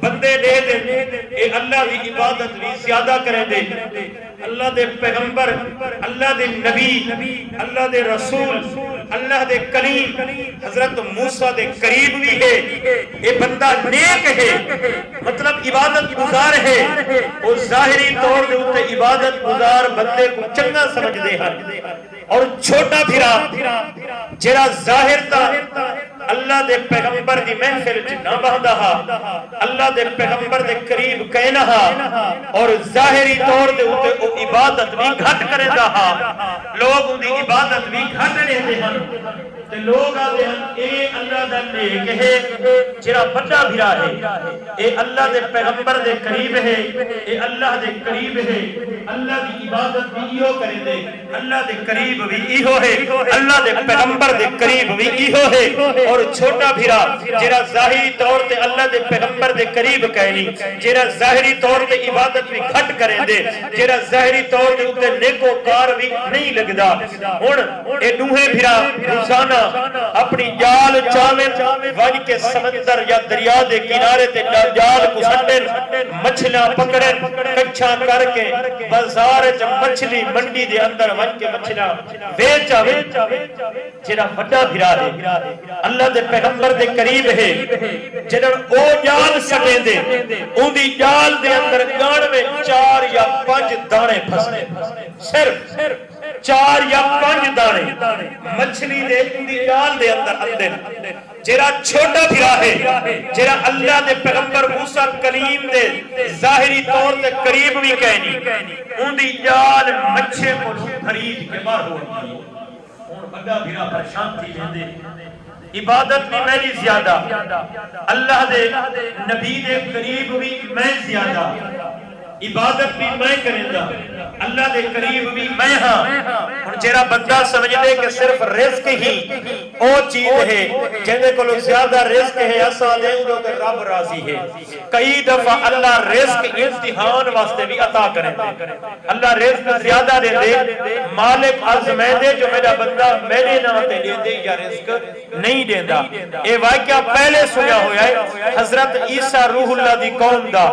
بندے دے دے اے اللہ دی عبادت بھی زیادہ کریں دے اللہ دے پیغمبر اللہ دے نبی اللہ دے رسول اللہ دے کلیم حضرت موسیٰ دے قریب بھی ہے اے بندہ نیک ہے مطلب عبادت گزار ہے اور ظاہری طور دے ہوتے عبادت گزار بندے کو چنگا سمجھ دے ہیں اور چھوٹا بھیرا جرا ظاہر تا اللہ دے پیغمبر دی محفل جنہ بہدہ اللہ دے پیغمبر دے قریب کہنا اور ظاہری طور دے ہوتے او عبادت بھی گھٹ کرے دا لوگ ان دی عبادت بھی گھٹ رہے ہیں تے لوگ آتے ہیں اے اللہ دا نیک ہے جرا بڑا بھرا ہے اے اللہ دے پیغمبر دے قریب ہے اے اللہ دے قریب ہے اللہ دی عبادت بھی ایہو کرے دے اللہ دے قریب بھی ایہو ہے اللہ دے پیغمبر دے قریب بھی ایہو ہے اور چھوٹا بھرا جرا ظاہری طور تے اللہ دے پیغمبر دے قریب کہنی جرا ظاہری طور تے عبادت بھی گھٹ کرے دے جرا ظاہری طور تے اتے نیکو کار بھی نہیں لگدا ہن اے دوہے بھرا روزانہ اپنی جال چاویں وج کے سمندر یا دریا دے کنارے تے جال کو سٹن مچھلیاں پکڑن کچھا کر کے بازار چ مچھلی منڈی دے اندر وج کے مچھلیاں بیچ آوے جڑا بڑا بھرا ہے اللہ دے پیغمبر دے قریب ہے جڑا او جال سٹے دے اون دی جال دے اندر گاڑ میں 4 یا 5 دانے پھسے صرف 4 یا 5 دانے مچھلی دے دی جال دے اندر جیرا چھوٹا بھرا ہے جیرا اللہ دے پیغمبر موسیٰ کلیم دے ظاہری طور دے قریب بھی کہنی ان دی جال مچھے کو خرید کے باہر ہوئی اور بڑا بھرا پریشان تھی جندے عبادت بھی میری زیادہ اللہ دے نبی دے قریب بھی میں زیادہ عبادت بھی میں کریں دا اللہ دے قریب بھی میں ہاں اور جیرا بندہ سمجھ دے کہ صرف رزق ہی او چیز ہے جہنے کو لوگ زیادہ رزق ہے ایسا دیں جو کہ رب راضی ہے کئی دفعہ اللہ رزق امتحان واسطے بھی عطا کریں دے اللہ رزق زیادہ دے دے مالک عظمہ دے جو میرا بندہ میرے ناتے دے دے یا رزق نہیں دے دا اے واقعہ پہلے سنیا ہویا ہے حضرت عیسیٰ روح اللہ دی قوم دا